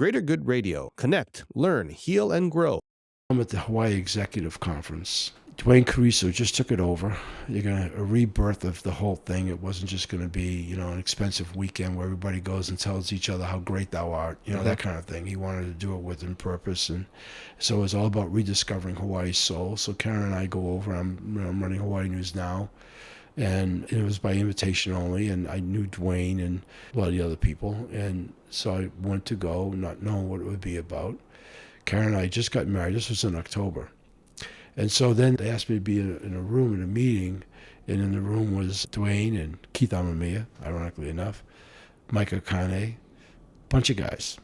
Greater Good Radio. Connect, learn, heal, and grow. I'm at the Hawaii Executive Conference. Dwayne Carrizo just took it over. You're going to a rebirth of the whole thing. It wasn't just going to be, an expensive weekend where everybody goes and tells each other how great thou art, that kind of thing. He wanted to do it with in purpose, and so it was all about rediscovering Hawaii's soul. So Karen and I go over. I'm running Hawaii News Now, and it was by invitation only. And I knew Dwayne and a lot of the other people, and so I went to go, not knowing what it would be about. Karen and I just got married. This was in October. And so then they asked me to be in a room in a meeting, and in the room was Dwayne and Keith Amamiya, ironically enough, Mike Akane, bunch of guys,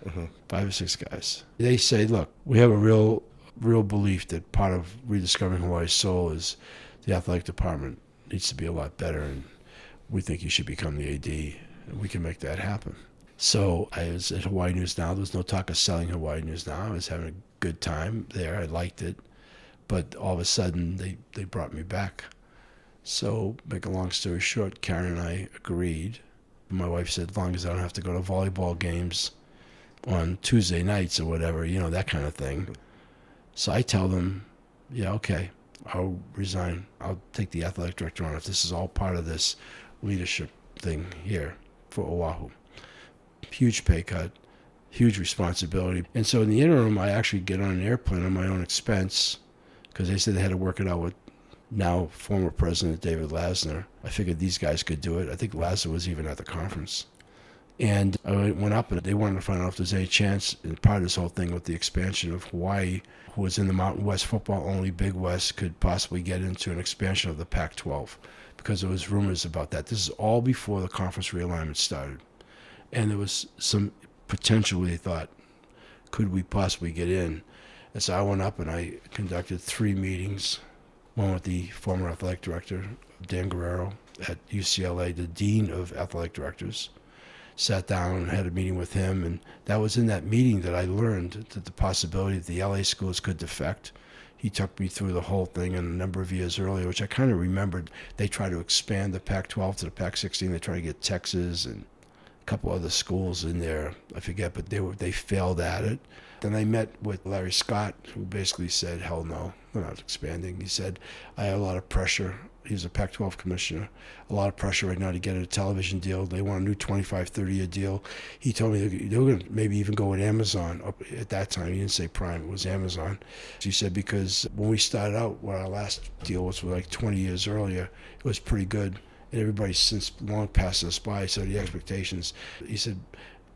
5 or 6 guys. They say, look, we have a real belief that part of rediscovering Hawaii's soul is the athletic department needs to be a lot better, and we think you should become the AD, and we can make that happen. So I was at Hawaii News Now. There was no talk of selling Hawaii News Now. I was having a good time there. I liked it. But all of a sudden, they brought me back. So, make a long story short, Karen and I agreed. My wife said, as long as I don't have to go to volleyball games on Tuesday nights or whatever, that kind of thing. So I tell them, yeah, okay, I'll resign. I'll take the athletic director on if this is all part of this leadership thing here for Oahu. Huge pay cut, huge responsibility. And so in the interim, I actually get on an airplane on my own expense, because they said they had to work it out with now former President David Lasner. I figured these guys could do it. I think Lasner was even at the conference. And I went up, and they wanted to find out if there's any chance, and part of this whole thing with the expansion of Hawaii, who was in the Mountain West football, only Big West could possibly get into an expansion of the Pac-12, because there was rumors about that. This is all before the conference realignment started. And there was some potential, they thought, could we possibly get in? And so I went up and I conducted 3 meetings, one with the former athletic director, Dan Guerrero, at UCLA, the dean of athletic directors. Sat down and had a meeting with him, and that was in that meeting that I learned that the possibility that the LA schools could defect. He took me through the whole thing, and a number of years earlier, which I kind of remembered, they tried to expand the Pac-12 to the Pac-16. They tried to get Texas and a couple other schools in there, I forget, but they failed at it. Then I met with Larry Scott, who basically said, hell no, we're not expanding. He said, I have a lot of pressure. He's a Pac-12 commissioner. A lot of pressure right now to get a television deal. They want a new 25, 30-year deal. He told me they were going to maybe even go with Amazon. At that time, he didn't say Prime, it was Amazon. He said, because when we started out, what our last deal was like 20 years earlier, it was pretty good. And everybody's since long passed us by, so the expectations. He said,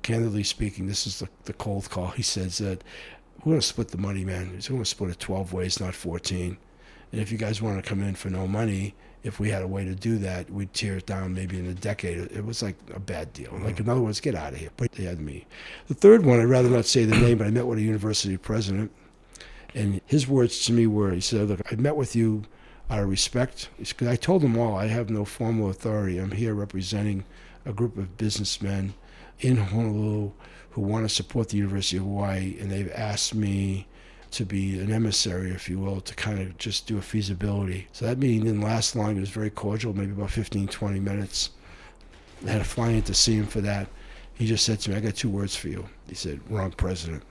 candidly speaking, this is the cold call. He says that we're going to split the money, man. We're going to split it 12 ways, not 14. And if you guys want to come in for no money, if we had a way to do that, we'd tear it down maybe in a decade. It was like a bad deal. Like, in other words, get out of here. But they had me. The third one, I'd rather not say the name, but I met with a university president. And his words to me were, he said, look, I met with you out of respect. Because I told them all, I have no formal authority. I'm here representing a group of businessmen in Honolulu who want to support the University of Hawaii, and they've asked me to be an emissary, if you will, to kind of just do a feasibility. So that meeting didn't last long. It was very cordial, maybe about 15, 20 minutes. I had to fly in to see him for that. He just said to me, I got 2 words for you. He said, wrong president.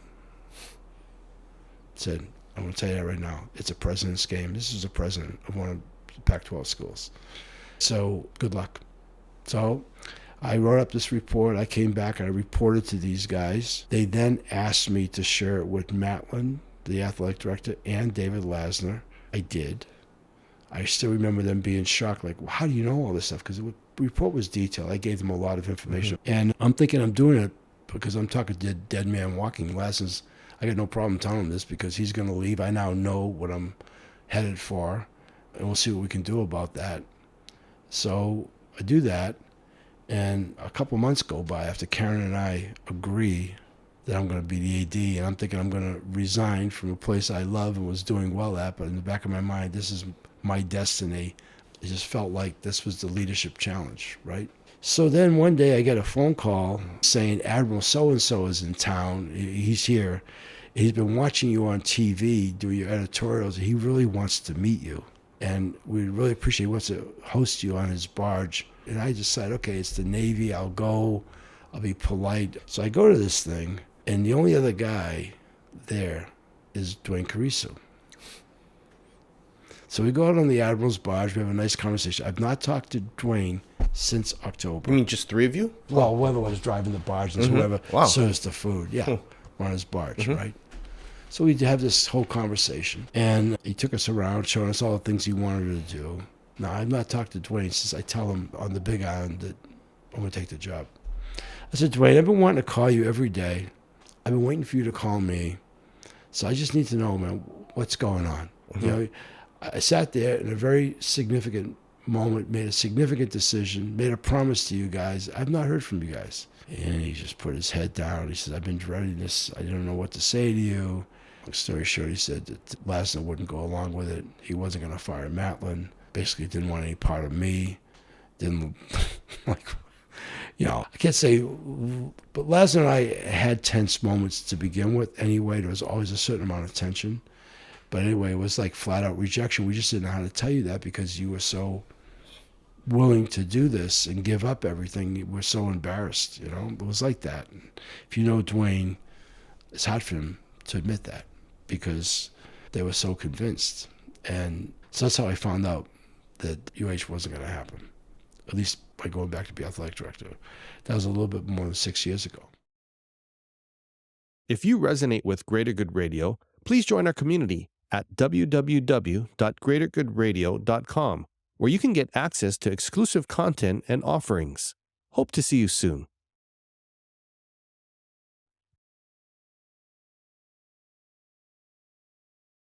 He said, I'm going to tell you that right now. It's a president's game. This is a president of one of the Pac-12 schools. So good luck. So I wrote up this report. I came back and I reported to these guys. They then asked me to share it with Matlin, the athletic director, and David Lasner. I did. I still remember them being shocked, like, well, how do you know all this stuff? Because the report was detailed. I gave them a lot of information. And I'm thinking I'm doing it because I'm talking to dead man walking. Lasner's, I got no problem telling him this because he's going to leave. I now know what I'm headed for, and we'll see what we can do about that. So I do that. And a couple months go by after Karen and I agree that I'm going to be the AD, and I'm thinking I'm going to resign from a place I love and was doing well at, but in the back of my mind, this is my destiny. It just felt like this was the leadership challenge, right? So then one day I get a phone call saying Admiral so-and-so is in town. He's here. He's been watching you on TV do your editorials. He really wants to meet you, and we really appreciate he wants to host you on his barge. And I decided, okay, it's the Navy. I'll go. I'll be polite. So I go to this thing, And the only other guy there is Dwayne Carrizo. So we go out on the Admiral's barge. We have a nice conversation. I've not talked to Dwayne since October. You mean just three of you? Well, whoever was driving the barge and whoever Wow. serves the food. Yeah, we're on his barge, right? So we have this whole conversation. And he took us around, showing us all the things he wanted to do. Now, I've not talked to Dwayne since I tell him on the Big Island that I'm going to take the job. I said, Dwayne, I've been wanting to call you every day. I've been waiting for you to call me. So I just need to know, man, what's going on? You know, I sat there in a very significant moment, made a significant decision, made a promise to you guys. I've not heard from you guys. And he just put his head down. He said, I've been dreading this. I don't know what to say to you. Long story short, he said that Lasner wouldn't go along with it. He wasn't going to fire Matlin. Basically didn't want any part of me. Didn't, like, you know, I can't say, but Lasner and I had tense moments to begin with anyway. There was always a certain amount of tension. But anyway, it was like flat out rejection. We just didn't know how to tell you that because you were so willing to do this and give up everything. We're so embarrassed, you know. It was like that. And if you know Dwayne, it's hard for him to admit that because they were so convinced. And so that's how I found out that UH wasn't going to happen, at least by going back to be athletic director. That was a little bit more than 6 years ago. If you resonate with Greater Good Radio, please join our community at www.greatergoodradio.com, where you can get access to exclusive content and offerings. Hope to see you soon.